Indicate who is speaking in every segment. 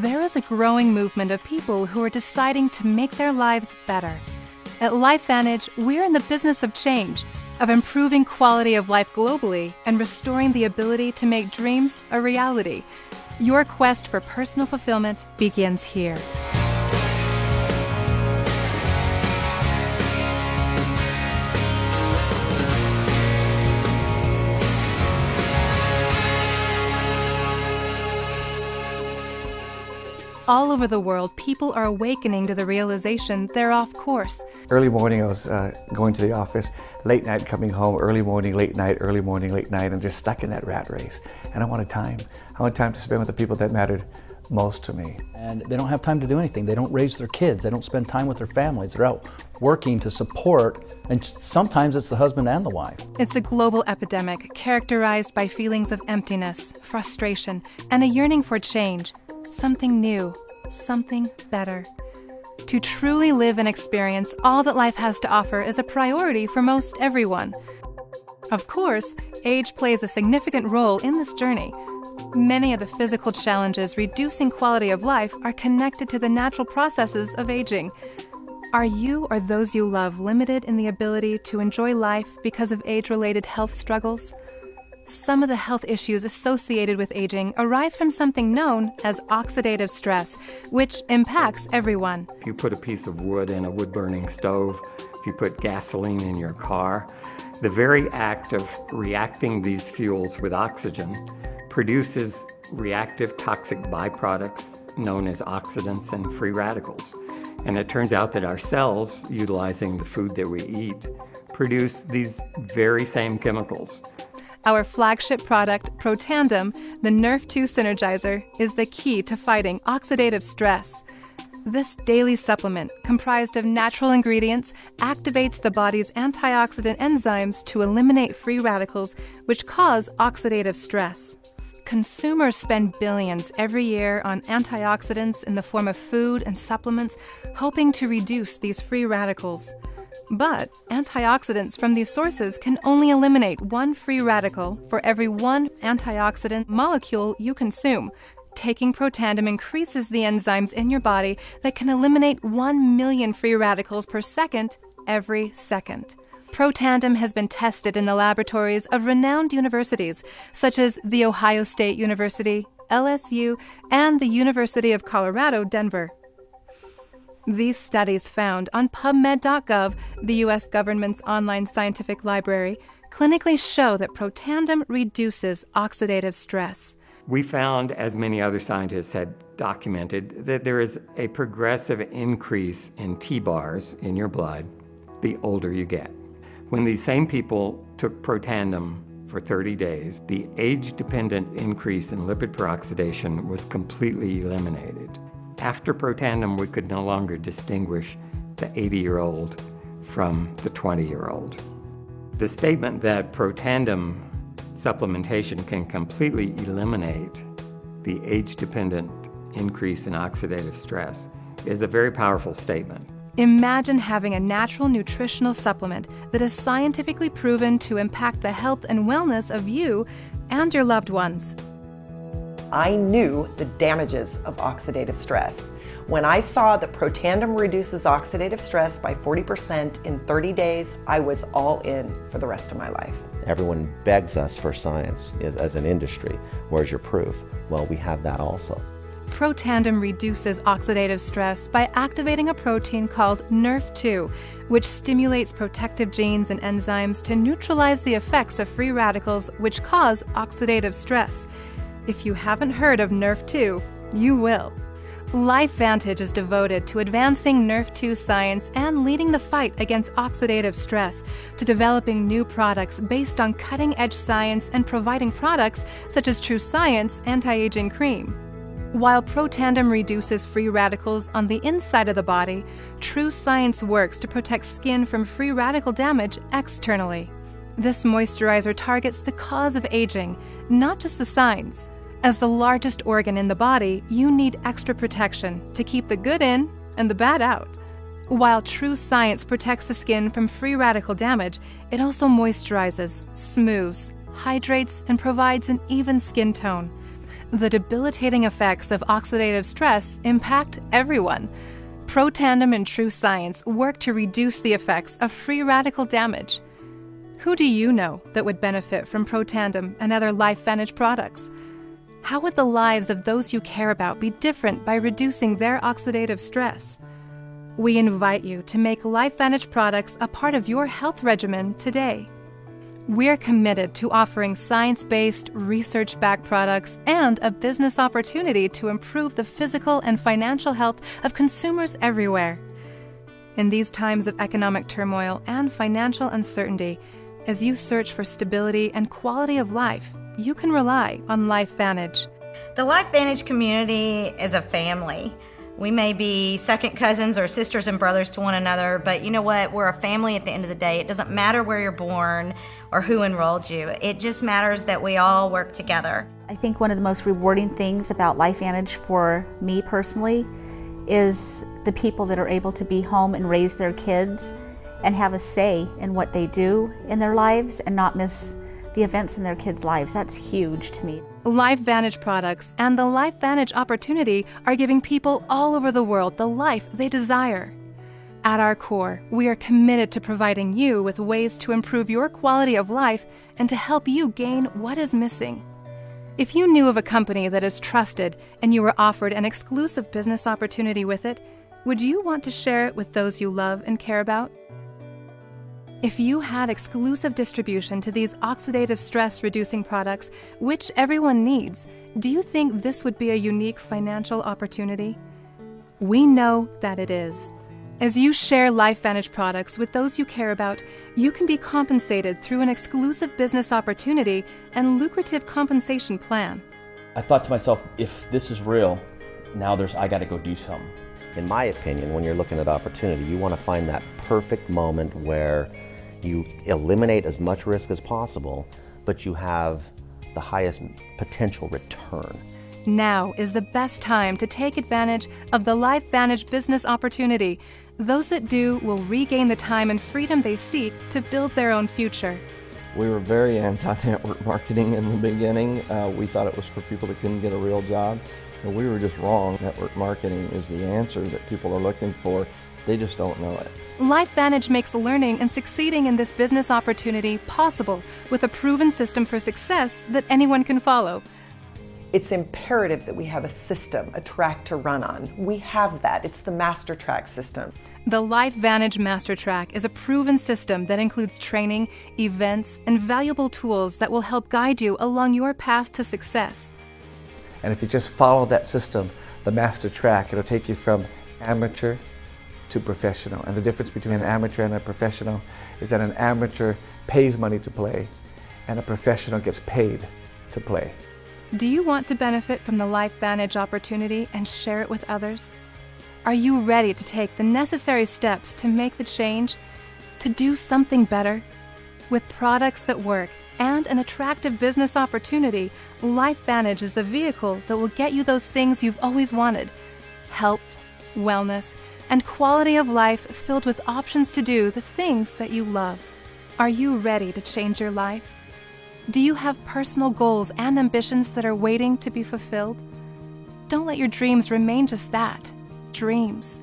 Speaker 1: There is a growing movement of people who are deciding to make their lives better. At LifeVantage, we're in the business of change, of improving quality of life globally and restoring the ability to make dreams a reality. Your quest for personal fulfillment begins here. All over the world, people are awakening to the realization they're off course.
Speaker 2: Early morning, I was going to the office, late night coming home, early morning, late night, and just stuck in that rat race. And I wanted time. I wanted time to spend with the people that mattered most to me.
Speaker 3: And they don't have time to do anything. They don't raise their kids. They don't spend time with their families. They're out working to support, and sometimes it's the husband and the wife.
Speaker 1: It's a global epidemic characterized by feelings of emptiness, frustration, and a yearning for change. Something new, something better. To truly live and experience all that life has to offer is a priority for most everyone. Of course, age plays a significant role in this journey. Many of the physical challenges reducing quality of life are connected to the natural processes of aging. Are you or those you love limited in the ability to enjoy life because of age-related health struggles? Some of the health issues associated with aging arise from something known as oxidative stress, which impacts everyone.
Speaker 4: If you put a piece of wood in a wood-burning stove, if you put gasoline in your car, the very act of reacting these fuels with oxygen produces reactive toxic byproducts known as oxidants and free radicals. And it turns out that our cells, utilizing the food that we eat, produce these very same chemicals.
Speaker 1: Our flagship product, Protandim, the Nrf2 Synergizer, is the key to fighting oxidative stress. This daily supplement, comprised of natural ingredients, activates the body's antioxidant enzymes to eliminate free radicals, which cause oxidative stress. Consumers spend billions every year on antioxidants in the form of food and supplements, hoping to reduce these free radicals. But antioxidants from these sources can only eliminate one free radical for every one antioxidant molecule you consume. Taking Protandim increases the enzymes in your body that can eliminate 1 million free radicals per second every second. Protandim has been tested in the laboratories of renowned universities such as The Ohio State University, LSU, and the University of Colorado, Denver. These studies found on PubMed.gov, the U.S. government's online scientific library, clinically show that Protandim reduces oxidative stress.
Speaker 4: We found, as many other scientists had documented, that there is a progressive increase in T-bars in your blood the older you get. When these same people took Protandim for 30 days, the age-dependent increase in lipid peroxidation was completely eliminated. After Protandim, we could no longer distinguish the 80-year-old from the 20-year-old. The statement that Protandim supplementation can completely eliminate the age-dependent increase in oxidative stress is a very powerful statement.
Speaker 1: Imagine having a natural nutritional supplement that is scientifically proven to impact the health and wellness of you and your loved ones.
Speaker 5: I knew the damages of oxidative stress. When I saw that Protandim reduces oxidative stress by 40% in 30 days, I was all in for the rest of my life.
Speaker 6: Everyone begs us for science as an industry. Where's your proof? Well, we have that also.
Speaker 1: Protandim reduces oxidative stress by activating a protein called Nrf2, which stimulates protective genes and enzymes to neutralize the effects of free radicals which cause oxidative stress. If you haven't heard of Nrf2, you will. LifeVantage is devoted to advancing Nrf2 science and leading the fight against oxidative stress, to developing new products based on cutting-edge science and providing products such as True Science Anti-Aging Cream. While Protandim reduces free radicals on the inside of the body, True Science works to protect skin from free radical damage externally. This moisturizer targets the cause of aging, not just the signs. As the largest organ in the body, you need extra protection to keep the good in and the bad out. While True Science protects the skin from free radical damage, it also moisturizes, smooths, hydrates, and provides an even skin tone. The debilitating effects of oxidative stress impact everyone. Protandim and True Science work to reduce the effects of free radical damage. Who do you know that would benefit from Protandim and other LifeVantage products? How would the lives of those you care about be different by reducing their oxidative stress? We invite you to make LifeVantage products a part of your health regimen today. We're committed to offering science-based, research-backed products and a business opportunity to improve the physical and financial health of consumers everywhere. In these times of economic turmoil and financial uncertainty, as you search for stability and quality of life, you can rely on LifeVantage.
Speaker 7: The LifeVantage community is a family. We may be second cousins or sisters and brothers to one another, but you know what? We're a family at the end of the day. It doesn't matter where you're born or who enrolled you. It just matters that we all work together.
Speaker 8: I think one of the most rewarding things about LifeVantage for me personally is the people that are able to be home and raise their kids and have a say in what they do in their lives and not miss the events in their kids' lives. That's huge to me.
Speaker 1: LifeVantage products and the LifeVantage opportunity are giving people all over the world the life they desire. At our core, we are committed to providing you with ways to improve your quality of life and to help you gain what is missing. If you knew of a company that is trusted and you were offered an exclusive business opportunity with it, would you want to share it with those you love and care about? If you had exclusive distribution to these oxidative stress-reducing products, which everyone needs, do you think this would be a unique financial opportunity? We know that it is. As you share LifeVantage products with those you care about, you can be compensated through an exclusive business opportunity and lucrative compensation plan.
Speaker 9: I thought to myself, if this is real, now I got to go do something.
Speaker 6: In my opinion, when you're looking at opportunity, you want to find that perfect moment where you eliminate as much risk as possible, but you have the highest potential return.
Speaker 1: Now is the best time to take advantage of the LifeVantage business opportunity. Those that do will regain the time and freedom they seek to build their own future.
Speaker 10: We were very anti-network marketing in the beginning. We thought it was for people that couldn't get a real job, but we were just wrong. Network marketing is the answer that people are looking for. They just don't know it.
Speaker 1: LifeVantage makes learning and succeeding in this business opportunity possible with a proven system for success that anyone can follow.
Speaker 5: It's imperative that we have a system, a track to run on. We have that. It's the Master Track system.
Speaker 1: The LifeVantage Master Track is a proven system that includes training, events, and valuable tools that will help guide you along your path to success.
Speaker 2: And if you just follow that system, the Master Track, it'll take you from amateur to professional. And the difference between an amateur and a professional is that an amateur pays money to play and a professional gets paid to play.
Speaker 1: Do you want to benefit from the LifeVantage opportunity and share it with others? Are you ready to take the necessary steps to make the change, to do something better? With products that work and an attractive business opportunity, LifeVantage is the vehicle that will get you those things you've always wanted: health, wellness, and quality of life filled with options to do the things that you love. Are you ready to change your life? Do you have personal goals and ambitions that are waiting to be fulfilled? Don't let your dreams remain just that, dreams.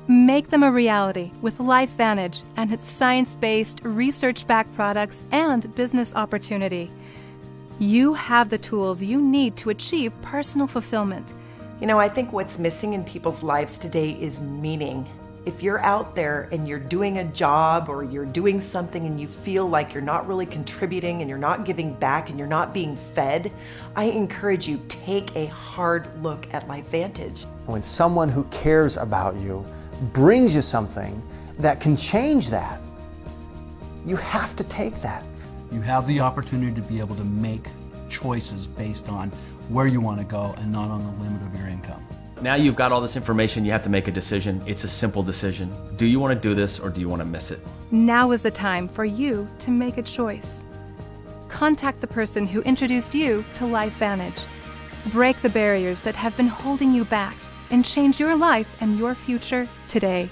Speaker 1: Make them a reality with LifeVantage and its science-based, research-backed products and business opportunity. You have the tools you need to achieve personal fulfillment.
Speaker 5: You know, I think what's missing in people's lives today is meaning. If you're out there and you're doing a job or you're doing something and you feel like you're not really contributing and you're not giving back and you're not being fed, I encourage you, take a hard look at LifeVantage.
Speaker 11: When someone who cares about you brings you something that can change that, you have to take that.
Speaker 3: You have the opportunity to be able to make choices based on where you want to go and not on the limit of your income.
Speaker 9: Now you've got all this information, you have to make a decision. It's a simple decision. Do you want to do this or do you want to miss it?
Speaker 1: Now is the time for you to make a choice. Contact the person who introduced you to LifeVantage. Break the barriers that have been holding you back and change your life and your future today.